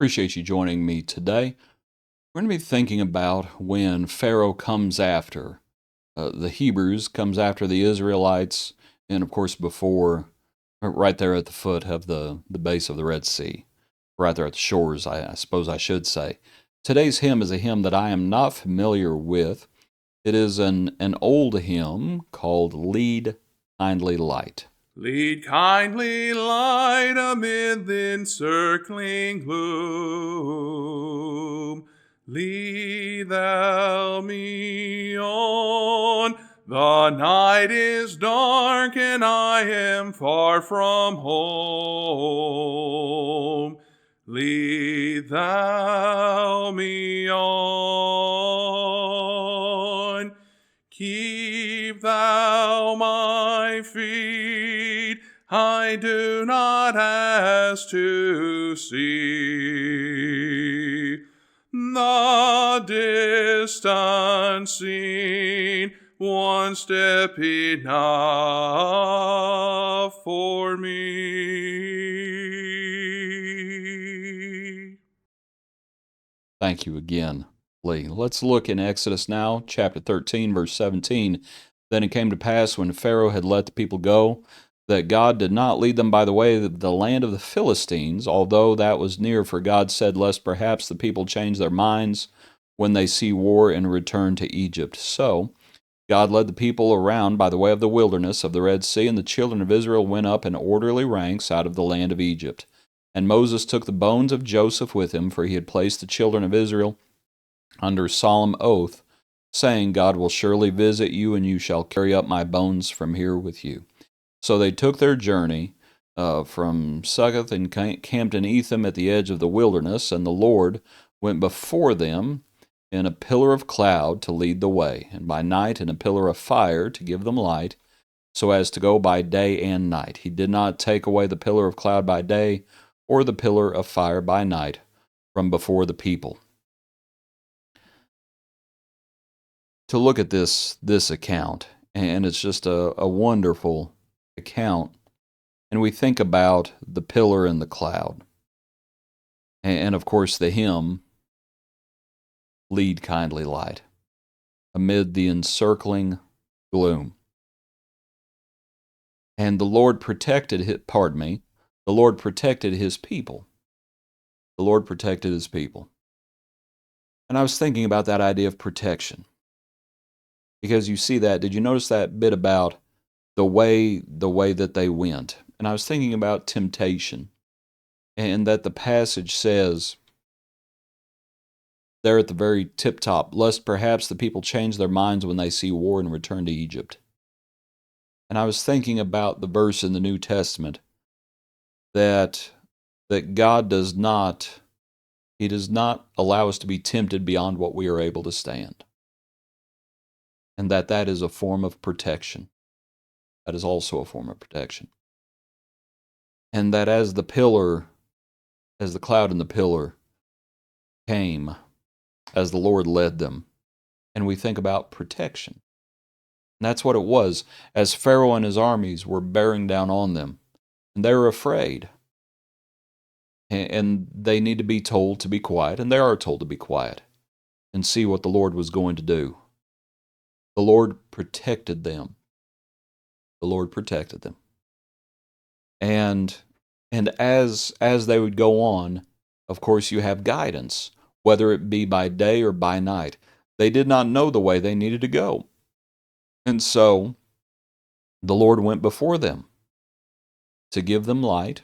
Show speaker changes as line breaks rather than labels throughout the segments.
Appreciate you joining me today. We're going to be thinking about when Pharaoh comes after the Hebrews, comes after the Israelites, and of course before, right there at the foot of the base of the Red Sea, right there at the shores, I suppose I should say. Today's hymn is a hymn that I am not familiar with. It is an old hymn called Lead Kindly Light.
Lead kindly light amid the encircling gloom. Lead thou me on. The night is dark and I am far from home. Lead thou me on. Keep thou my feet, I do not ask to see the distant scene, one step enough for me.
Thank you again, Lee. Let's look in Exodus now, chapter 13, verse 17. Then it came to pass when Pharaoh had let the people go, that God did not lead them by the way of the land of the Philistines, although that was near, for God said, lest perhaps the people change their minds when they see war and return to Egypt. So God led the people around by the way of the wilderness of the Red Sea, and the children of Israel went up in orderly ranks out of the land of Egypt. And Moses took the bones of Joseph with him, for he had placed the children of Israel under solemn oath, saying, God will surely visit you, and you shall carry up my bones from here with you. So they took their journey from Succoth and camped in Etham at the edge of the wilderness, and the Lord went before them in a pillar of cloud to lead the way, and by night in a pillar of fire to give them light, so as to go by day and night. He did not take away the pillar of cloud by day, or the pillar of fire by night from before the people. To look at this account, and it's just a wonderful account, and we think about the pillar and the cloud, and of course the hymn, Lead Kindly Light, amid the encircling gloom. And the Lord protected the Lord protected his people. The Lord protected his people. And I was thinking about that idea of protection. Because you see that, did you notice that bit about the way that they went? And I was thinking about temptation, and that the passage says there at the very tip top, lest perhaps the people change their minds when they see war and return to Egypt. And I was thinking about the verse in the New Testament that God does not allow us to be tempted beyond what we are able to stand. And that is a form of protection. That is also a form of protection. And that as the cloud and the pillar came, as the Lord led them, and we think about protection. And that's what it was, as Pharaoh and his armies were bearing down on them. And they were afraid. And they need to be told to be quiet, and they are told to be quiet, and see what the Lord was going to do. The Lord protected them. The Lord protected them. And as they would go on, of course you have guidance, whether it be by day or by night. They did not know the way they needed to go. And so the Lord went before them to give them light,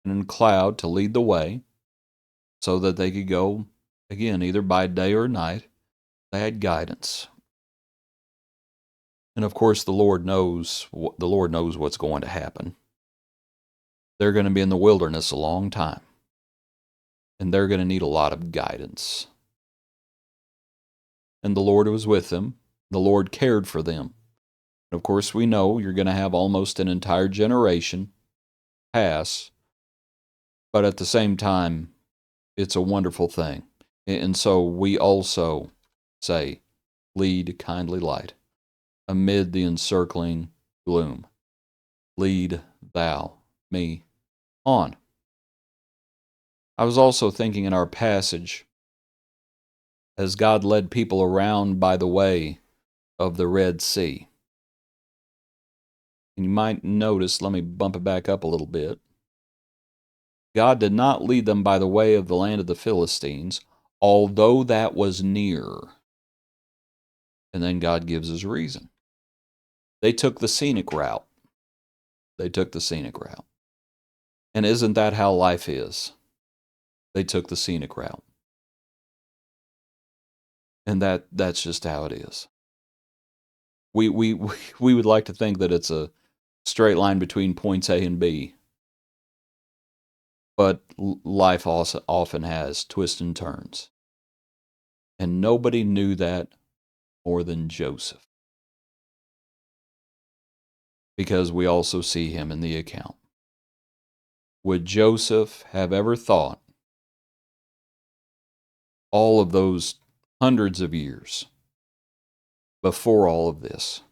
and in a cloud to lead the way, so that they could go, again, either by day or night. They had guidance. And of course the Lord knows what's going to happen. They're going to be in the wilderness a long time, and they're going to need a lot of guidance. And the Lord was with them. The Lord cared for them. And of course, we know you're going to have almost an entire generation pass, but at the same time, it's a wonderful thing. And so we also say, lead kindly light amid the encircling gloom. Lead thou me on. I was also thinking in our passage, as God led people around by the way of the Red Sea. And you might notice, let me bump it back up a little bit. God did not lead them by the way of the land of the Philistines, although that was near. And then God gives his reason. They took the scenic route. They took the scenic route. And isn't that how life is? They took the scenic route. And that's just how it is. We would like to think that it's a straight line between points A and B. But life also often has twists and turns. And nobody knew that more than Joseph. Because we also see him in the account. Would Joseph have ever thought all of those hundreds of years before all of this,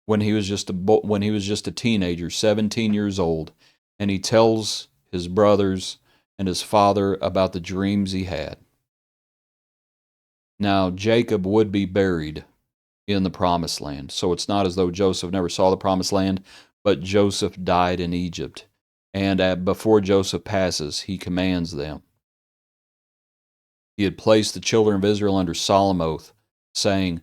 when he was just a teenager, 17 years old, and he tells his brothers and his father about the dreams he had? Now, Jacob would be buried in the promised land, so it's not as though Joseph never saw the promised land, but Joseph died in Egypt, and before Joseph passes, he commands them. He had placed the children of Israel under solemn oath, saying,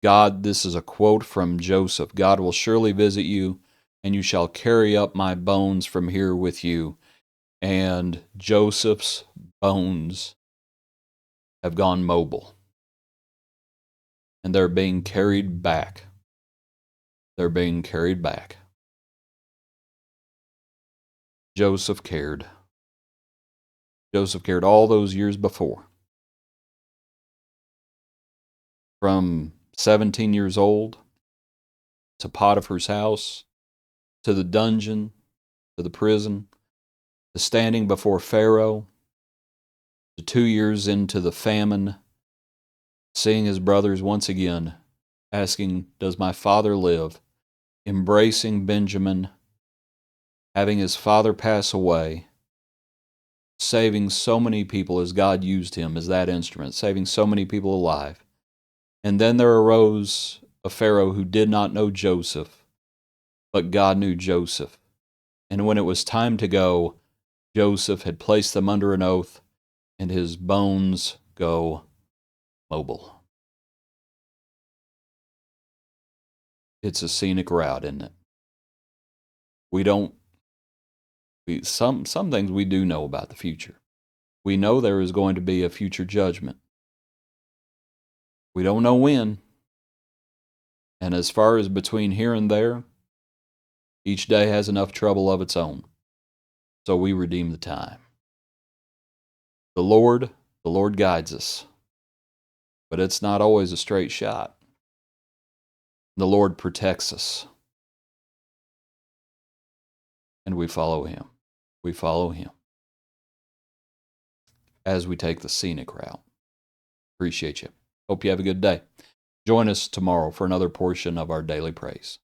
God, this is a quote from Joseph, God will surely visit you, and you shall carry up my bones from here with you. And Joseph's bones have gone mobile. And they're being carried back. They're being carried back. Joseph cared. Joseph cared all those years before. From 17 years old to Potiphar's house, to the dungeon, to the prison, to standing before Pharaoh, to 2 years into the famine, seeing his brothers once again, asking, does my father live? Embracing Benjamin, having his father pass away, saving so many people as God used him as that instrument, saving so many people alive. And then there arose a Pharaoh who did not know Joseph, but God knew Joseph. And when it was time to go, Joseph had placed them under an oath, and his bones go mobile. It's a scenic route, isn't it? Some things we do know about the future. We know there is going to be a future judgment. We don't know when. And as far as between here and there, each day has enough trouble of its own. So we redeem the time. The Lord guides us. But it's not always a straight shot. The Lord protects us. And we follow him. We follow him as we take the scenic route. Appreciate you. Hope you have a good day. Join us tomorrow for another portion of our daily praise.